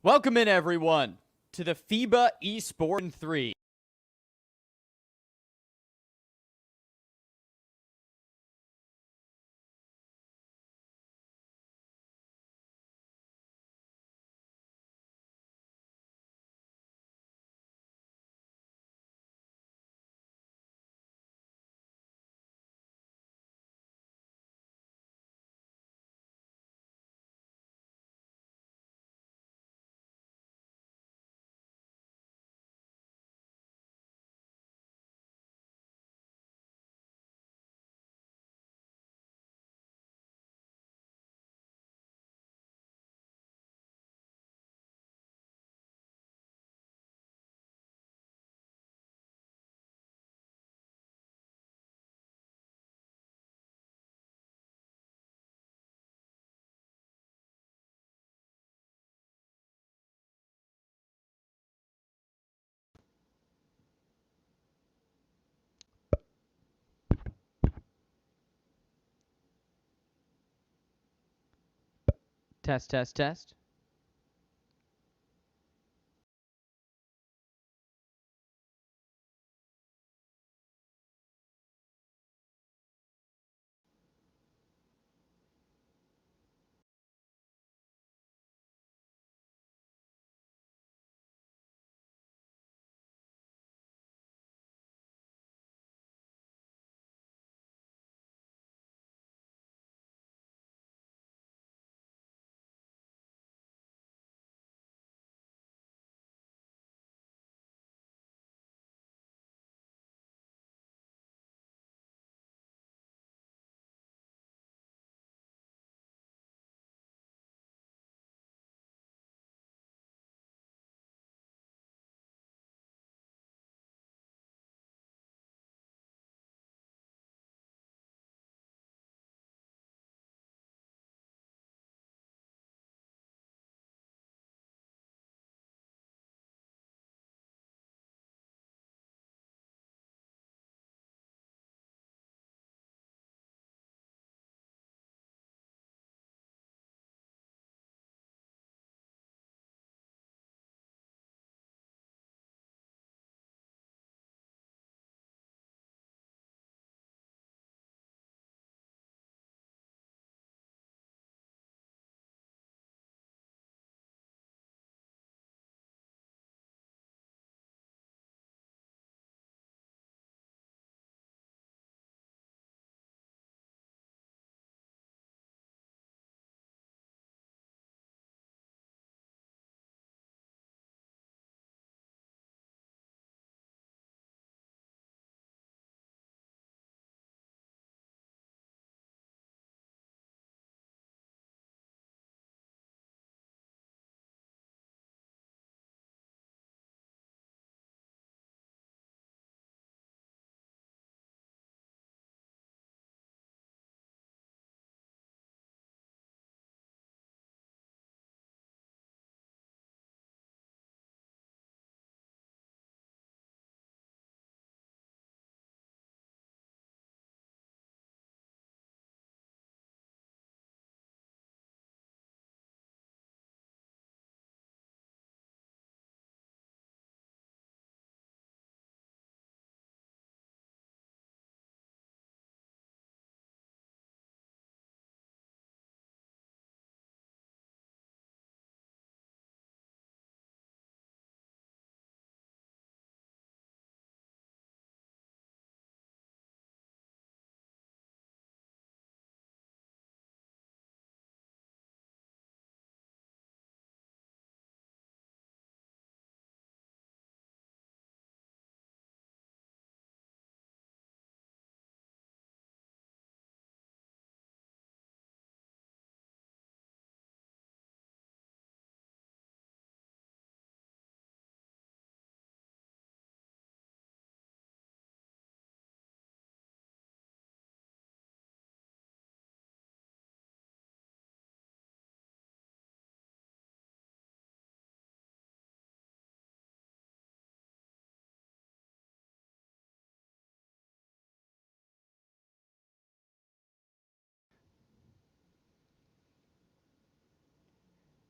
Welcome in, everyone, to the FIBA Esports 3. Test, test, test.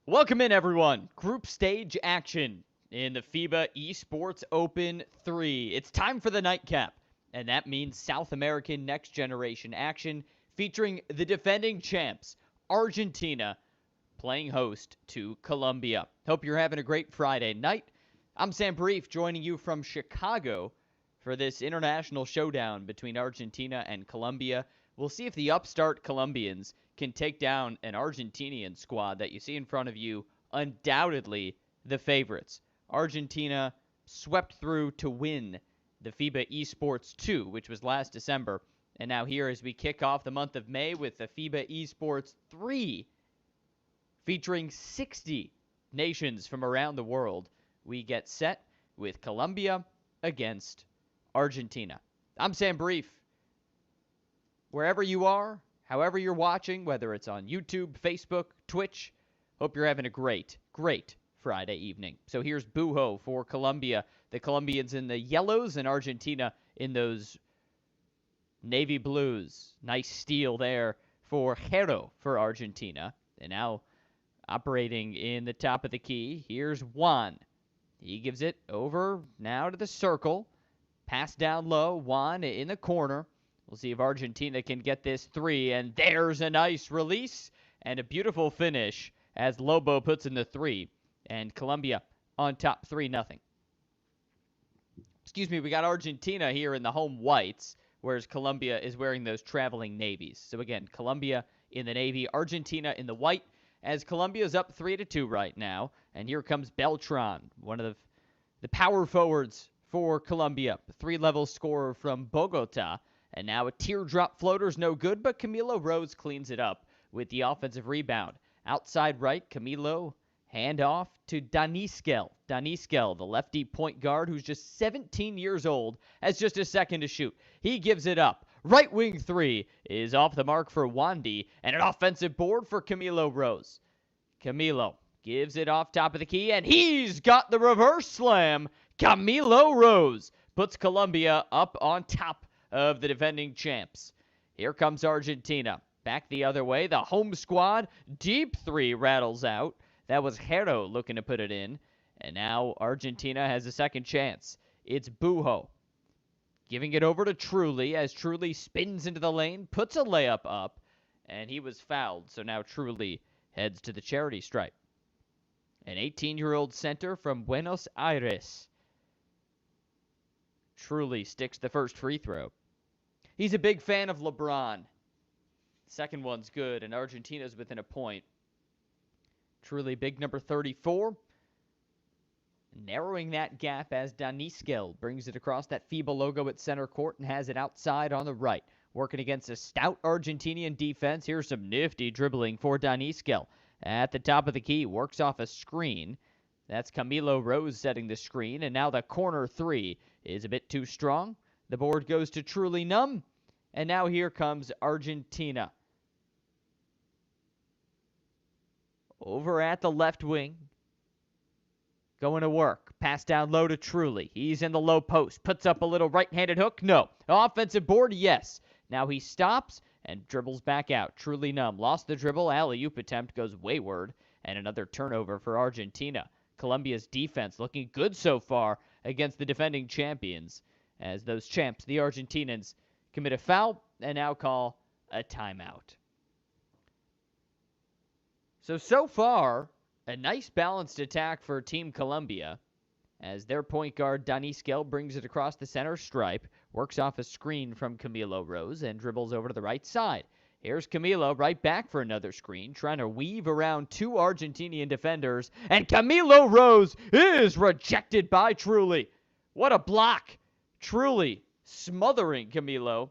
Welcome in, everyone. Group stage action in the FIBA Esports Open 3. It's time for the nightcap, and that means South American Next Generation action featuring the defending champs, Argentina, playing host to Colombia. Hope you're having a great Friday night. I'm Sam Brief, joining you from Chicago for this international showdown between Argentina and Colombia. We'll see if the upstart Colombians can take down an Argentinian squad that you see in front of you, undoubtedly the favorites. Argentina swept through to win the FIBA Esports 2, which was last December. And now here as we kick off the month of May with the FIBA Esports 3, featuring 60 nations from around the world, we get set with Colombia against Argentina. I'm Sam Brief. Wherever you are, however you're watching, whether it's on YouTube, Facebook, Twitch, hope you're having a great Friday evening. So here's Buho for Colombia. The Colombians in the yellows and Argentina in those navy blues. Nice steal there for Hero for Argentina. And now operating in the top of the key, here's Juan. He gives it over now to the circle. Pass down low, Juan in the corner. We'll see if Argentina can get this three, and there's a nice release and a beautiful finish as Lobo puts in the three, and Colombia on top 3-0. Excuse me, we got Argentina here in the home whites, whereas Colombia is wearing those traveling navies. So again, Colombia in the navy, Argentina in the white, as Colombia's up 3-2 right now, and here comes Beltran, one of the power forwards for Colombia, a 3-level scorer from Bogota. And now a teardrop floater's no good, but Camilo Rose cleans it up with the offensive rebound. Outside right, Camilo, hand off to Daniskel. Daniskel, the lefty point guard who's just 17 years old, has just a second to shoot. He gives it up. Right wing three is off the mark for Wandy, and an offensive board for Camilo Rose. Camilo gives it off top of the key, and he's got the reverse slam. Camilo Rose puts Colombia up on top of the defending champs. Here comes Argentina. Back the other way. The home squad. Deep three rattles out. That was Hero looking to put it in. And now Argentina has a second chance. It's Buho giving it over to Truly as Truly spins into the lane, puts a layup up, and he was fouled. So now Truly heads to the charity stripe. An 18-year-old center from Buenos Aires. Truly sticks the first free throw. He's a big fan of LeBron. Second one's good, and Argentina's within a point. Truly big number 34. Narrowing that gap as Daniskel brings it across that FIBA logo at center court and has it outside on the right. Working against a stout Argentinian defense. Here's some nifty dribbling for Daniskel. At the top of the key, works off a screen. That's Camilo Rose setting the screen, and now the corner three is a bit too strong. The board goes to Truly Numb, and now here comes Argentina. Over at the left wing, going to work. Pass down low to Truly. He's in the low post. Puts up a little right-handed hook. No. Offensive board, yes. Now he stops and dribbles back out. Truly Numb. Lost the dribble. Alley-oop attempt goes wayward, and another turnover for Argentina. Colombia's defense looking good so far against the defending champions, as those champs, the Argentinians, commit a foul and now call a timeout. So far, a nice balanced attack for Team Colombia, as their point guard Daniskel brings it across the center stripe, works off a screen from Camilo Rose, and dribbles over to the right side. Here's Camilo right back for another screen, trying to weave around two Argentinian defenders, and Camilo Rose is rejected by Truly. What a block! Truly smothering Camilo,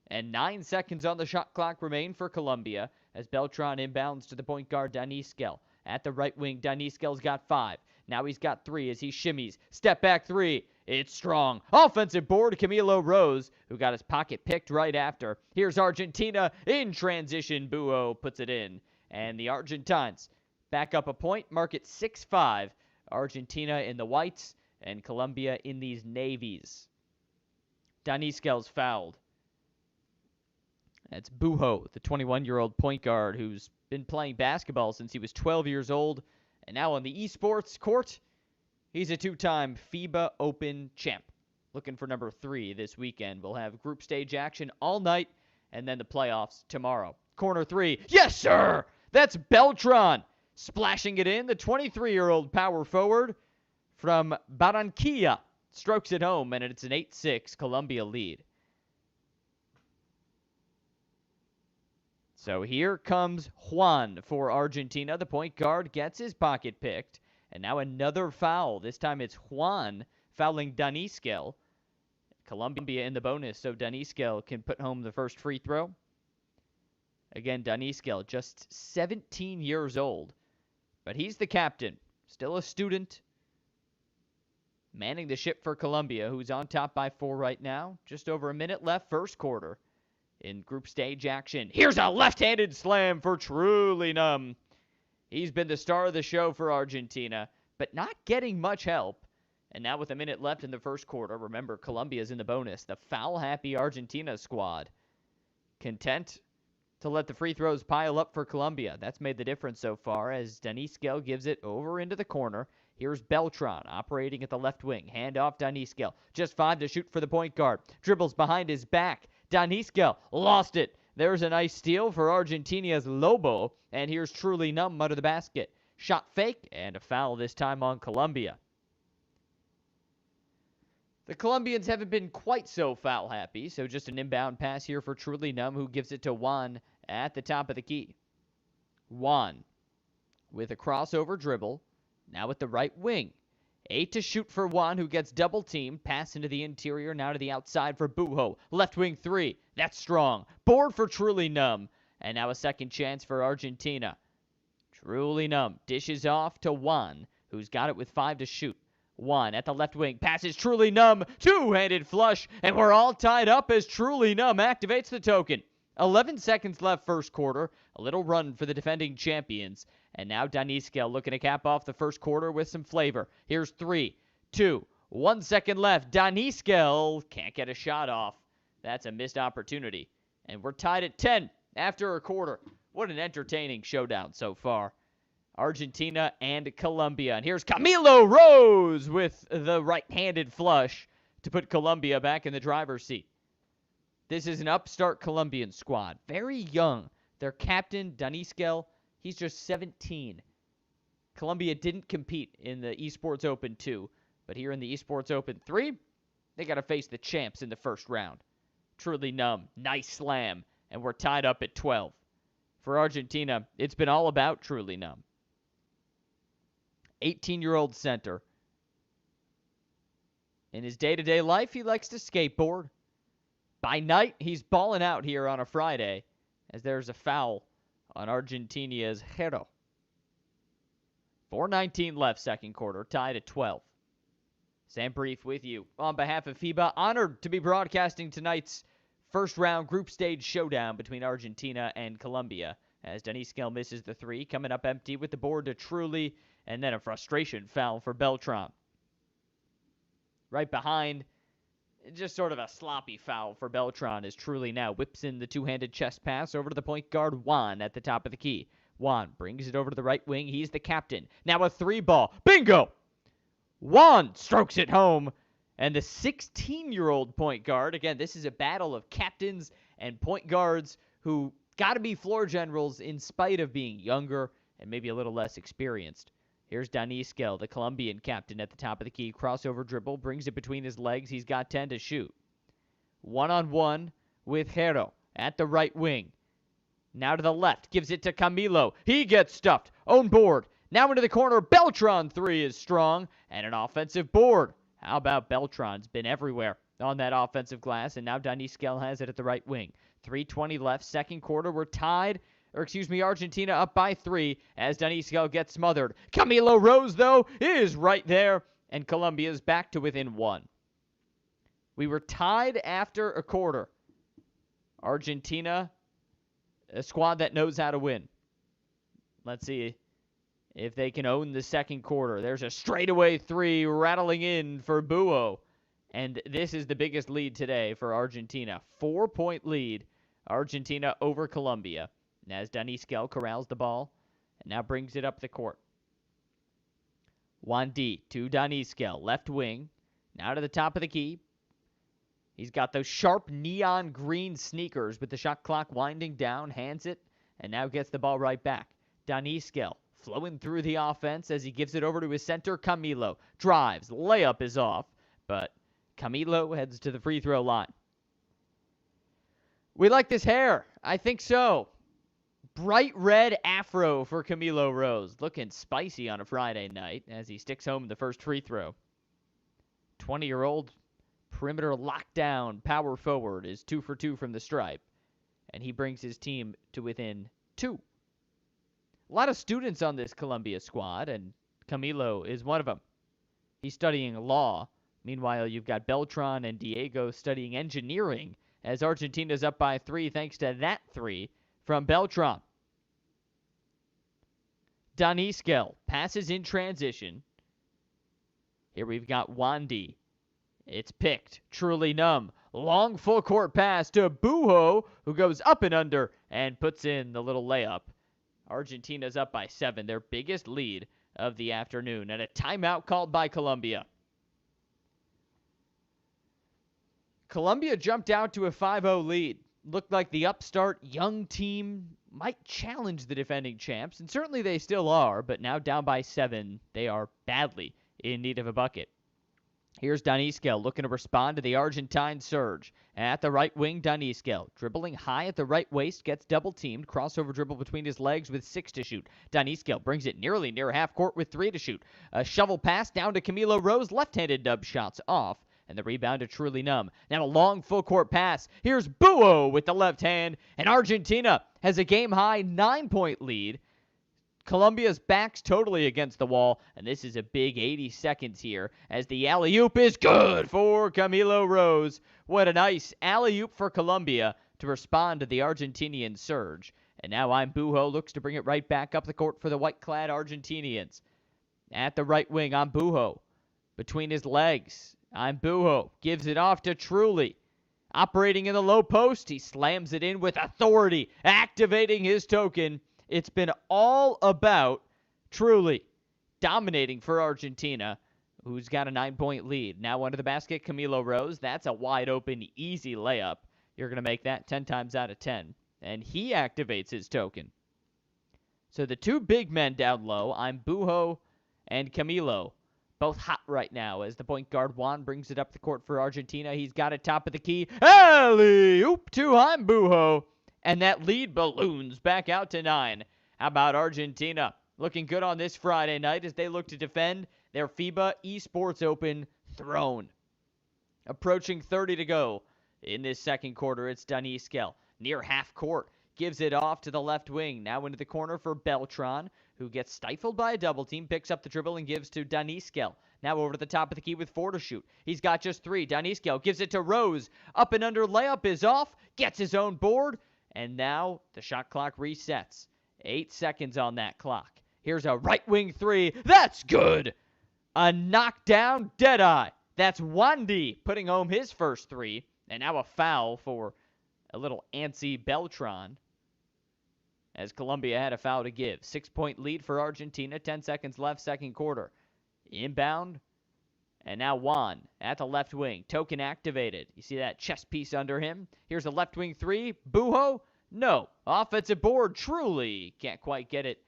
and 9 seconds on the shot clock remain for Colombia as Beltran inbounds to the point guard Daniskel. At the right wing, Daniskel's got 5. Now he's got 3 as he shimmies. Step back 3. It's strong. Offensive board, Camilo Rose, who got his pocket picked right after. Here's Argentina in transition. Buo puts it in. And the Argentines back up a point, mark it 6-5. Argentina in the whites and Colombia in these navies. Daniskel's fouled. That's Buho, the 21-year-old point guard who's been playing basketball since he was 12 years old. And now on the esports court, he's a two-time FIBA Open champ. Looking for number 3 this weekend. We'll have group stage action all night, and then the playoffs tomorrow. Corner 3. Yes, sir! That's Beltran splashing it in. The 23-year-old power forward from Barranquilla strokes it home, and it's an 8-6 Colombia lead. So here comes Juan for Argentina. The point guard gets his pocket picked. And now another foul. This time it's Juan fouling Daniskel. Colombia in the bonus, so Daniskel can put home the first free throw. Again, Daniskel, just 17 years old. But he's the captain. Still a student. Manning the ship for Colombia, who's on top by 4 right now. Just over a minute left, first quarter. In group stage action. Here's a left-handed slam for Truly Numb. He's been the star of the show for Argentina, but not getting much help. And now with a minute left in the first quarter, remember, Colombia's in the bonus. The foul-happy Argentina squad. Content to let the free throws pile up for Colombia. That's made the difference so far as Daniskel gives it over into the corner. Here's Beltran operating at the left wing. Hand off Daniskel. Just 5 to shoot for the point guard. Dribbles behind his back. Daniskel lost it. There's a nice steal for Argentina's Lobo. And here's Truly Numb under the basket. Shot fake and a foul this time on Colombia. The Colombians haven't been quite so foul happy, so just an inbound pass here for Truly Numb, who gives it to Juan at the top of the key. Juan with a crossover dribble, now at the right wing. 8 to shoot for Juan, who gets double teamed. Pass into the interior, now to the outside for Buho. Left wing 3, that's strong. Board for Truly Numb, and now a second chance for Argentina. Truly Numb dishes off to Juan, who's got it with 5 to shoot. Juan at the left wing, passes Truly Numb, two-handed flush, and we're all tied up as Truly Numb activates the token. 11 seconds left first quarter, a little run for the defending champions, and now Daniskel looking to cap off the first quarter with some flavor. Here's 3, 2, 1 second left. Daniskel can't get a shot off. That's a missed opportunity, and we're tied at 10 after a quarter. What an entertaining showdown so far. Argentina and Colombia. And here's Camilo Rose with the right-handed flush to put Colombia back in the driver's seat. This is an upstart Colombian squad. Very young. Their captain, Daniskel, he's just 17. Colombia didn't compete in the Esports Open 2, but here in the Esports Open 3, they got to face the champs in the first round. Truly Numb. Nice slam. And we're tied up at 12. For Argentina, it's been all about Truly Numb. 18-year-old center. In his day-to-day life, he likes to skateboard. By night, he's balling out here on a Friday as there's a foul on Argentina's Hero. 4:19 left second quarter, tied at 12. Sam Brief with you on behalf of FIBA. Honored to be broadcasting tonight's first-round group stage showdown between Argentina and Colombia as Daniskel misses the 3, coming up empty with the board to Truly, and then a frustration foul for Beltran. Right behind, just sort of a sloppy foul for Beltran as Truly now whips in the two-handed chest pass over to the point guard Juan at the top of the key. Juan brings it over to the right wing. He's the captain. Now a 3-ball. Bingo! Juan strokes it home. And the 16-year-old point guard, again, this is a battle of captains and point guards who got to be floor generals in spite of being younger and maybe a little less experienced. Here's Daniskel, the Colombian captain at the top of the key. Crossover dribble, brings it between his legs. He's got 10 to shoot. One-on-one with Hero at the right wing. Now to the left, gives it to Camilo. He gets stuffed. Own board. Now into the corner. Beltran 3 is strong. And an offensive board. How about Beltran's been everywhere on that offensive glass, and now Daniskel has it at the right wing. 3:20 left, second quarter. We're tied, Argentina up by 3 as Daniskel gets smothered. Camilo Rose, though, is right there, and Colombia's back to within 1. We were tied after a quarter. Argentina, a squad that knows how to win. Let's see if they can own the second quarter. There's a straightaway 3 rattling in for Buo. And this is the biggest lead today for Argentina. 4-point lead, Argentina over Colombia. And as Daniskel corrals the ball and now brings it up the court. Juan D to Daniskel, left wing. Now to the top of the key. He's got those sharp neon green sneakers with the shot clock winding down, hands it, and now gets the ball right back. Daniskel flowing through the offense as he gives it over to his center, Camilo. Drives, layup is off, but Camilo heads to the free throw line. We like this hair. I think so. Bright red afro for Camilo Rose. Looking spicy on a Friday night as he sticks home the first free throw. 20-year-old perimeter lockdown power forward is 2 for 2 from the stripe. And he brings his team to within 2. A lot of students on this Colombia squad, and Camilo is one of them. He's studying law. Meanwhile, you've got Beltran and Diego studying engineering as Argentina's up by 3 thanks to that 3 from Beltran. Daniskel passes in transition. Here we've got Wandy. It's picked. Truly numb. Long full court pass to Buho, who goes up and under and puts in the little layup. Argentina's up by 7, their biggest lead of the afternoon, and a timeout called by Colombia. Colombia jumped out to a 5-0 lead. Looked like the upstart young team might challenge the defending champs, and certainly they still are, but now down by 7, they are badly in need of a bucket. Here's Daniskel looking to respond to the Argentine surge. At the right wing, Daniskel dribbling high at the right waist, gets double-teamed. Crossover dribble between his legs with 6 to shoot. Daniskel brings it nearly near half court with 3 to shoot. A shovel pass down to Camilo Rose. Left-handed dub shots off. And the rebound to Truly Numb. Now a long full court pass. Here's Buo with the left hand. And Argentina has a game-high 9-point lead. Colombia's back's totally against the wall, and this is a big 80 seconds here as the alley-oop is good for Camilo Rose. What a nice alley-oop for Colombia to respond to the Argentinian surge. And now Buho looks to bring it right back up the court for the white-clad Argentinians. At the right wing, Buho between his legs. Buho gives it off to Truly. Operating in the low post, he slams it in with authority, activating his token. It's been all about Truly dominating for Argentina, who's got a 9-point lead. Now under the basket, Camilo Rose. That's a wide-open, easy layup. You're going to make that 10 times out of 10. And he activates his token. So the 2 big men down low, Buho and Camilo, both hot right now as the point guard Juan brings it up the court for Argentina. He's got it top of the key. Alley-oop to Buho. And that lead balloons back out to 9. How about Argentina? Looking good on this Friday night as they look to defend their FIBA Esports Open throne. Approaching 30 to go in this second quarter. It's Daniskel near half court. Gives it off to the left wing. Now into the corner for Beltran, who gets stifled by a double team. Picks up the dribble and gives to Daniskel. Now over to the top of the key with 4 to shoot. He's got just 3. Daniskel gives it to Rose. Up and under layup is off. Gets his own board. And now the shot clock resets. 8 seconds on that clock. Here's a right wing 3. That's good. A knockdown deadeye. That's Wandy putting home his first 3. And now a foul for a little antsy Beltran, as Colombia had a foul to give. 6-point lead for Argentina. 10 seconds left, second quarter. Inbound. And now Juan at the left wing. Token activated. You see that chest piece under him? Here's a left wing 3. Buho? No. Offensive board. Truly can't quite get it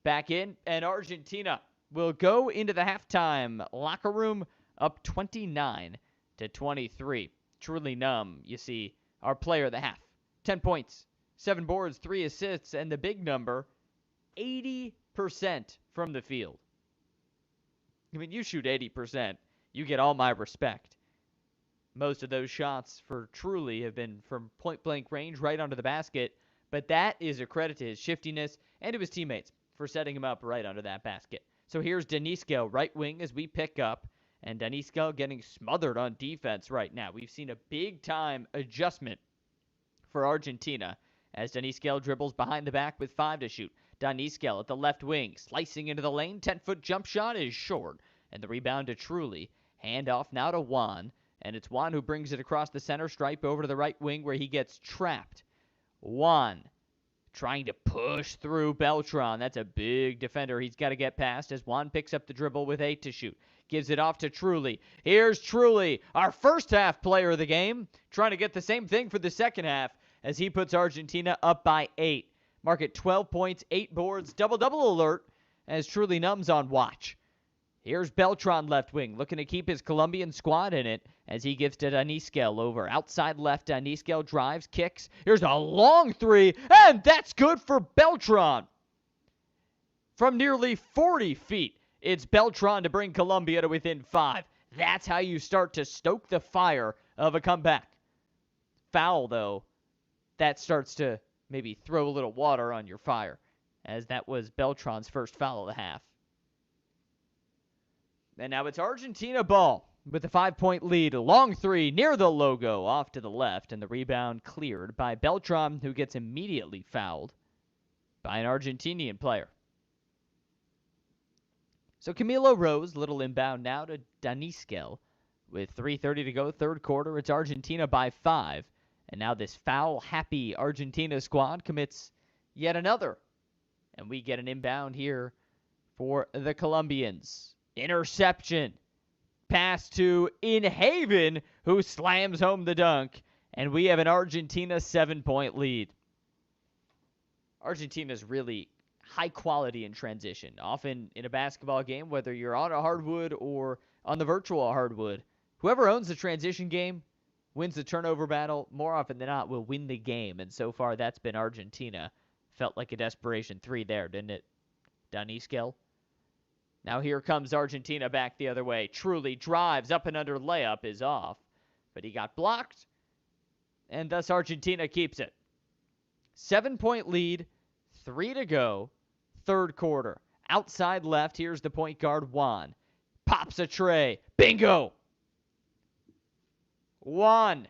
back in. And Argentina will go into the halftime locker room up 29 to 23. Truly numb, you see, our player of the half. 10 points, 7 boards, 3 assists, and the big number, 80% from the field. I mean, you shoot 80%, you get all my respect. Most of those shots for Truly have been from point-blank range right under the basket, but that is a credit to his shiftiness and to his teammates for setting him up right under that basket. So here's Daniskel, right wing, as we pick up, and Daniskel getting smothered on defense right now. We've seen a big-time adjustment for Argentina as Daniskel dribbles behind the back with 5 to shoot. Daniskel at the left wing, slicing into the lane. 10-foot jump shot is short. And the rebound to Truly. Hand off now to Juan. And it's Juan who brings it across the center stripe over to the right wing where he gets trapped. Juan trying to push through Beltran. That's a big defender he's got to get past as Juan picks up the dribble with 8 to shoot. Gives it off to Truly. Here's Truly, our first half player of the game, trying to get the same thing for the second half as he puts Argentina up by 8. Mark at 12 points, 8 boards, double-double alert as Truly numbs on watch. Here's Beltran left wing, looking to keep his Colombian squad in it as he gives to Daniskel over. Outside left, Daniskel drives, kicks. Here's a long three, and that's good for Beltran. From nearly 40 feet, it's Beltran to bring Colombia to within 5. That's how you start to stoke the fire of a comeback. Foul, though, that starts to maybe throw a little water on your fire, as that was Beltran's first foul of the half. And now it's Argentina ball with a 5-point lead. A long three near the logo off to the left, and the rebound cleared by Beltran, who gets immediately fouled by an Argentinian player. So Camilo Rose, little inbound now to Daniskel. With 3:30 to go, third quarter, it's Argentina by 5. And now this foul-happy Argentina squad commits yet another. And we get an inbound here for the Colombians. Interception. Pass to Inhaven, who slams home the dunk. And we have an Argentina 7-point lead. Argentina's really high quality in transition. Often in a basketball game, whether you're on a hardwood or on the virtual hardwood, whoever owns the transition game wins the turnover battle. More often than not, will win the game. And so far, that's been Argentina. Felt like a desperation 3 there, didn't it, Daniskel? Now here comes Argentina back the other way. Truly drives up and under, layup is off. But he got blocked. And thus Argentina keeps it. 7-point lead. 3 to go. Third quarter. Outside left. Here's the point guard, Juan. Pops a tray. Bingo! Juan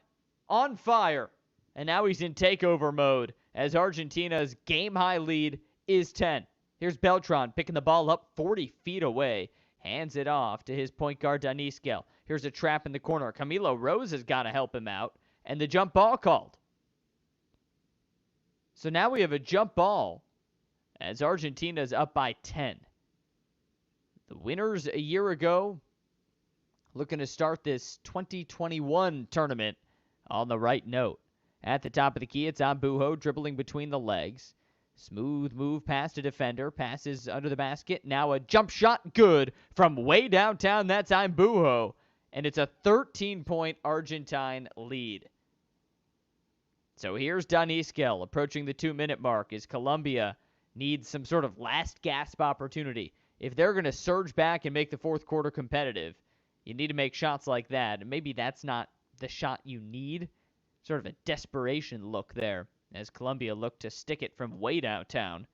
on fire. And now he's in takeover mode as Argentina's game-high lead is 10. Here's Beltran picking the ball up 40 feet away. Hands it off to his point guard, Daniskel. Here's a trap in the corner. Camilo Rose has got to help him out. And the jump ball called. So now we have a jump ball as Argentina's up by 10. The winners a year ago looking to start this 2021 tournament on the right note. At the top of the key, it's Ambujo dribbling between the legs. Smooth move past a defender. Passes under the basket. Now a jump shot good from way downtown. That's Ambujo. And it's a 13-point Argentine lead. So here's Daniskel approaching the 2-minute mark as Colombia needs some sort of last gasp opportunity. If they're going to surge back and make the fourth quarter competitive, you need to make shots like that. And maybe that's not the shot you need. Sort of a desperation look there as Colombia looked to stick it from way downtown.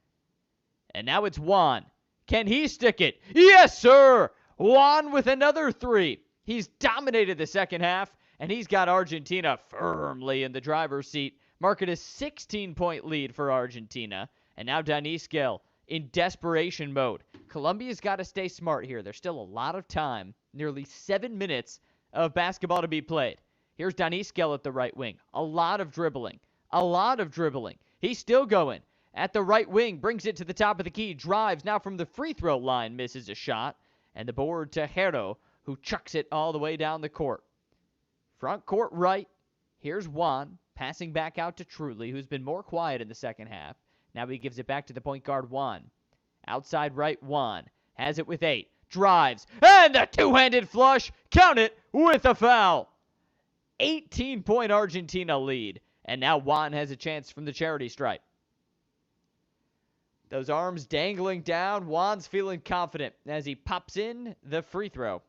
And now it's Juan. Can he stick it? Yes, sir! Juan with another 3. He's dominated the second half, and he's got Argentina firmly in the driver's seat. Mark it a 16-point lead for Argentina. And now Daniskel in desperation mode. Colombia's got to stay smart here. There's still a lot of time. Nearly 7 minutes of basketball to be played. Here's Daniskel at the right wing. A lot of dribbling. He's still going. At the right wing, brings it to the top of the key. Drives now from the free throw line. Misses a shot. And the board to Hero, who chucks it all the way down the court. Front court right. Here's Juan. Passing back out to Truly, who's been more quiet in the second half. Now he gives it back to the point guard, Juan. Outside right, Juan. Has it with 8. Drives. And the two-handed flush. Count it with a foul. 18-point Argentina lead. And now Juan has a chance from the charity stripe. Those arms dangling down. Juan's feeling confident as he pops in the free throw.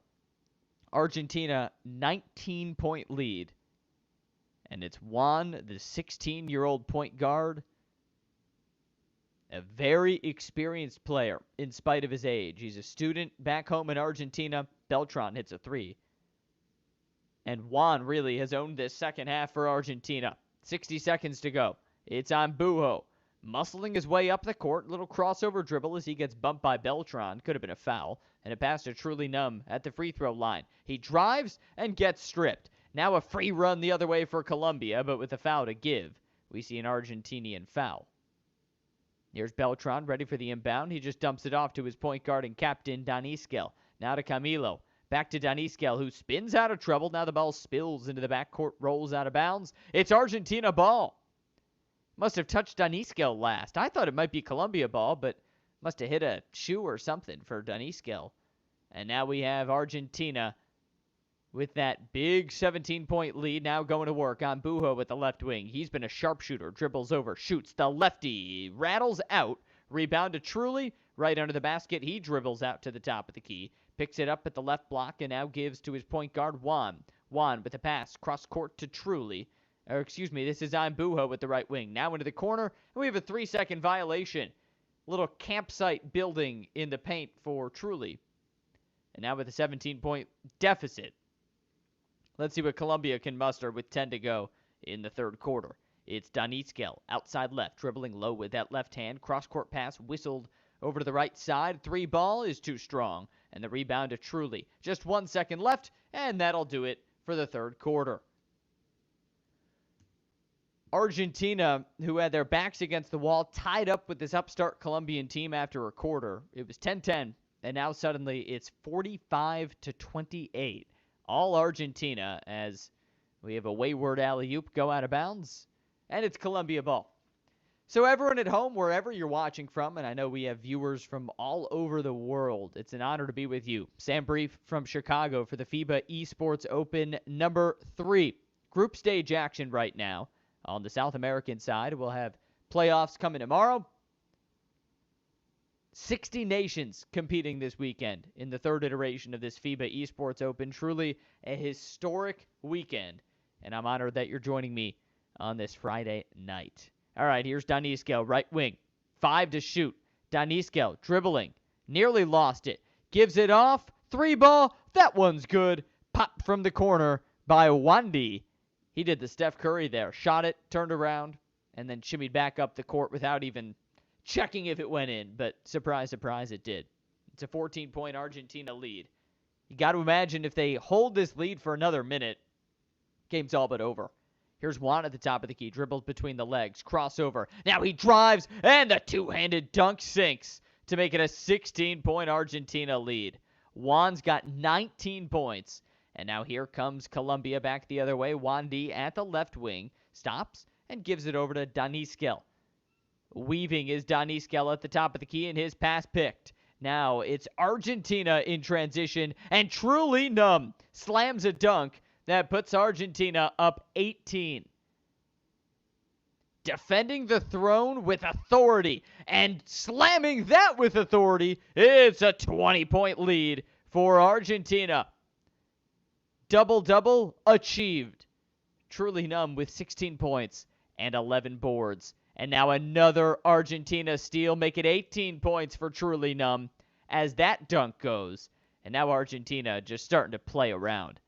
Argentina, 19-point lead. And it's Juan, the 16-year-old point guard. A very experienced player in spite of his age. He's a student back home in Argentina. Beltran hits a 3. And Juan really has owned this second half for Argentina. 60 seconds to go. It's Ambujo. Muscling his way up the court. Little crossover dribble as he gets bumped by Beltran. Could have been a foul. And a pass to Truly Numb at the free throw line. He drives and gets stripped. Now a free run the other way for Colombia, but with a foul to give, we see an Argentinian foul. Here's Beltran ready for the inbound. He just dumps it off to his point guard and captain, Daniskel. Now to Camilo. Back to Daniskel, who spins out of trouble. Now the ball spills into the backcourt, rolls out of bounds. It's Argentina ball. Must have touched Daniskel last. I thought it might be Colombia ball, but must have hit a shoe or something for Daniskel. And now we have Argentina with that big 17-point lead, now going to work on Bujo with the left wing. He's been a sharpshooter, dribbles over, shoots the lefty, rattles out, rebound to Truly, right under the basket. He dribbles out to the top of the key, picks it up at the left block, and now gives to his point guard, Juan. Juan with the pass, cross court to Truly. This is on Bujo with the right wing. Now into the corner, and we have a 3-second violation. Little campsite building in the paint for Truly. And now with a 17-point deficit. Let's see what Colombia can muster with 10 to go in the third quarter. It's Daniskel, outside left, dribbling low with that left hand. Cross-court pass whistled over to the right side. 3 ball is too strong. And the rebound to Truly. Just 1 second left, and that'll do it for the third quarter. Argentina, who had their backs against the wall, tied up with this upstart Colombian team after a quarter. It was 10-10, and now suddenly it's 45-28. All Argentina, as we have a wayward alley-oop go out of bounds, and it's Colombia ball. So everyone at home, wherever you're watching from, and I know we have viewers from all over the world, it's an honor to be with you. Sam Brief from Chicago for the FIBA Esports Open number 3. Group stage action right now. On the South American side, we'll have playoffs coming tomorrow. 60 nations competing this weekend in the third iteration of this FIBA Esports Open. Truly a historic weekend, and I'm honored that you're joining me on this Friday night. All right, here's Daniskel, right wing. 5 to shoot. Daniskel dribbling. Nearly lost it. Gives it off. 3 ball. That one's good. Pop from the corner by Wandy. He did the Steph Curry there. Shot it, turned around, and then shimmied back up the court without even checking if it went in, but surprise, surprise, it did. It's a 14-point Argentina lead. You got to imagine if they hold this lead for another minute, game's all but over. Here's Juan at the top of the key, dribbles between the legs, crossover. Now he drives, and the two-handed dunk sinks to make it a 16-point Argentina lead. Juan's got 19 points, and now here comes Colombia back the other way. Wandy at the left wing, stops, and gives it over to Daniskel. Weaving is Daniskel at the top of the key, and his pass picked. Now it's Argentina in transition, and Truly Numb slams a dunk that puts Argentina up 18. Defending the throne with authority, and slamming that with authority, it's a 20-point lead for Argentina. Double-double achieved. Truly Numb with 16 points and 11 boards. And now another Argentina steal, make it 18 points for Truly Numb as that dunk goes. And now Argentina just starting to play around.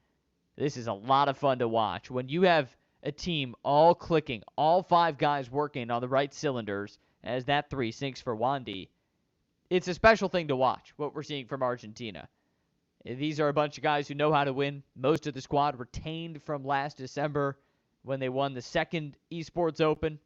This is a lot of fun to watch. When you have a team all clicking, all 5 guys working on the right cylinders, as that 3 sinks for Wandy, it's a special thing to watch, what we're seeing from Argentina. These are a bunch of guys who know how to win. Most of the squad retained from last December when they won the second Esports Open.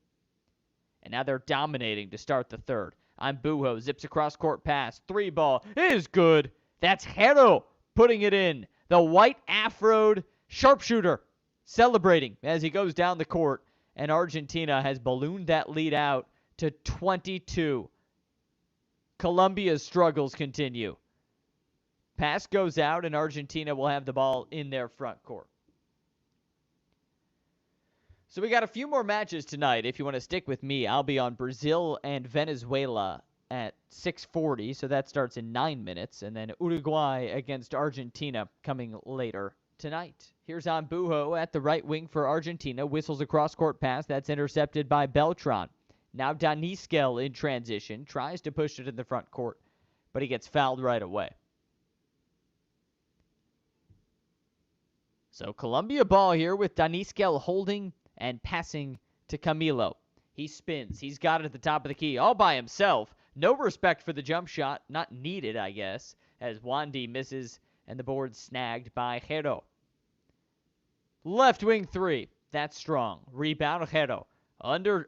And now they're dominating to start the third. I'm Bujo, zips across court pass. 3 ball is good. That's Hero putting it in. The white afroed sharpshooter celebrating as he goes down the court. And Argentina has ballooned that lead out to 22. Colombia's struggles continue. Pass goes out, and Argentina will have the ball in their front court. So we got a few more matches tonight. If you want to stick with me, I'll be on Brazil and Venezuela at 6:40, so that starts in 9 minutes. And then Uruguay against Argentina coming later tonight. Here's on Bujo at the right wing for Argentina. Whistles a cross-court pass. That's intercepted by Beltran. Now Daniskel in transition. Tries to push it in the front court, but he gets fouled right away. So Colombia ball here with Daniskel holding and passing to Camilo. He spins. He's got it at the top of the key all by himself. No respect for the jump shot. Not needed, I guess, as Wandy misses and the board snagged by Hero. Left wing 3. That's strong. Rebound Hero. Under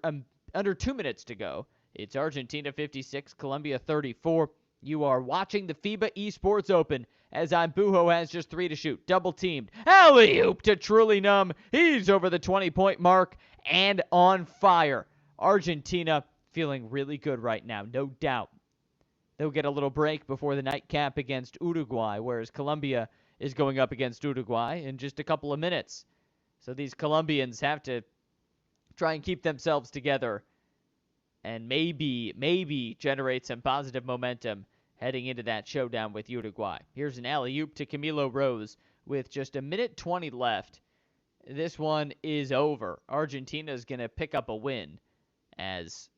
2 minutes to go. It's Argentina 56, Colombia 34. You are watching the FIBA Esports Open as Imbuho has just 3 to shoot. Double teamed. Alley-oop to Truly Numb. He's over the 20-point mark and on fire. Argentina feeling really good right now, no doubt. They'll get a little break before the nightcap against Uruguay, whereas Colombia is going up against Uruguay in just a couple of minutes. So these Colombians have to try and keep themselves together and maybe generate some positive momentum heading into that showdown with Uruguay. Here's an alley-oop to Camilo Rose with just a minute 20 left. This one is over. Argentina is going to pick up a win as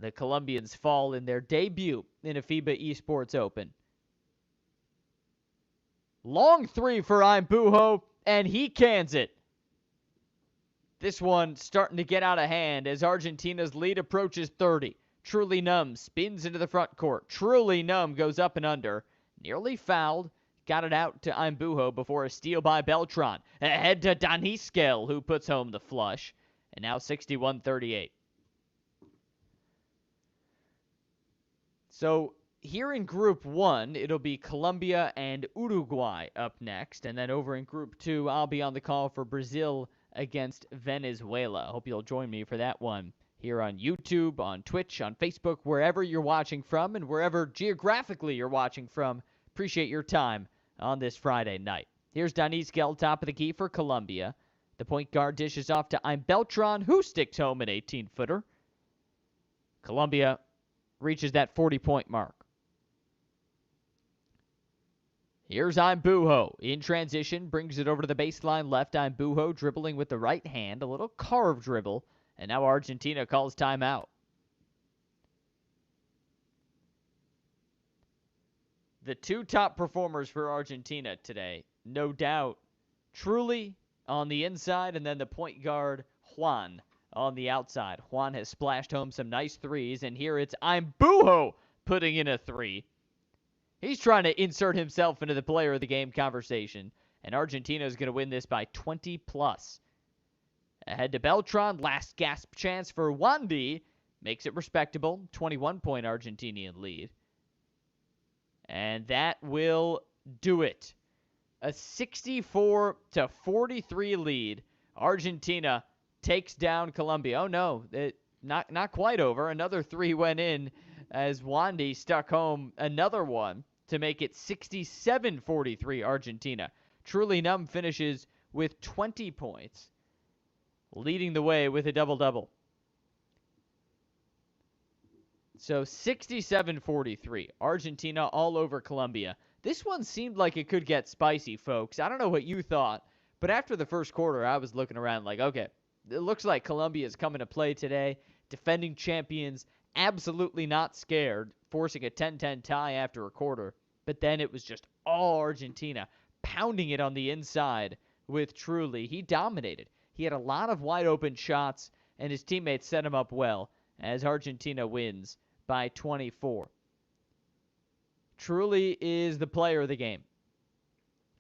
the Colombians fall in their debut in a FIBA Esports Open. Long 3 for Imbuho, and he cans it. This one starting to get out of hand as Argentina's lead approaches 30. Truly Numb spins into the front court. Truly Numb goes up and under. Nearly fouled. Got it out to Imbuho before a steal by Beltran. Ahead to Daniskel, who puts home the flush. And now 61-38. So here in Group 1, it'll be Colombia and Uruguay up next. And then over in Group 2, I'll be on the call for Brazil against Venezuela. Hope you'll join me for that one here on YouTube, on Twitch, on Facebook, wherever you're watching from and wherever geographically you're watching from. Appreciate your time on this Friday night. Here's Daniskel, top of the key for Colombia. The point guard dishes off to Beltran, who sticks home an 18-footer. Colombia reaches that 40-point mark. Here's Imbuho in transition, brings it over to the baseline left. Imbuho dribbling with the right hand, a little carve dribble, and now Argentina calls timeout. The 2 top performers for Argentina today, no doubt, Truly on the inside, and then the point guard, Juan, on the outside. Juan has splashed home some nice threes, and here it's Imbuho putting in a 3. He's trying to insert himself into the player of the game conversation, and Argentina is going to win this by 20+. Ahead to Beltran, last gasp chance for Wandy, makes it respectable, 21-point Argentinian lead. And that will do it. A 64-43 lead. Argentina takes down Colombia. Oh no, not quite over. Another 3 went in as Wandy stuck home another one to make it 67-43 Argentina. Truly Numb finishes with 20 points, leading the way with a double-double. So 67-43, Argentina all over Colombia. This one seemed like it could get spicy, folks. I don't know what you thought, but after the first quarter, I was looking around like, okay, it looks like Colombia is coming to play today. Defending champions, absolutely not scared, forcing a 10-10 tie after a quarter. But then it was just all Argentina, pounding it on the inside with Truly. He dominated. He had a lot of wide-open shots, and his teammates set him up well as Argentina wins by 24. Truly is the player of the game.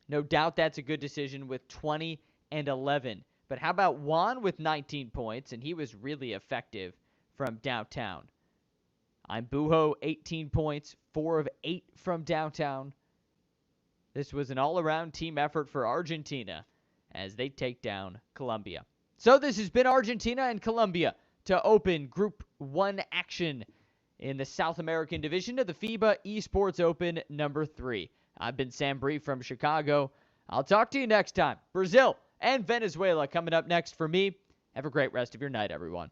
No doubt that's a good decision with 20 and 11. But how about Juan with 19 points, and he was really effective from downtown. Imbuho, 18 points, 4 of 8 from downtown. This was an all-around team effort for Argentina as they take down Colombia. So this has been Argentina and Colombia to open Group 1 action in the South American division of the FIBA Esports Open number 3. I've been Sam Bree from Chicago. I'll talk to you next time. Brazil and Venezuela coming up next for me. Have a great rest of your night, everyone.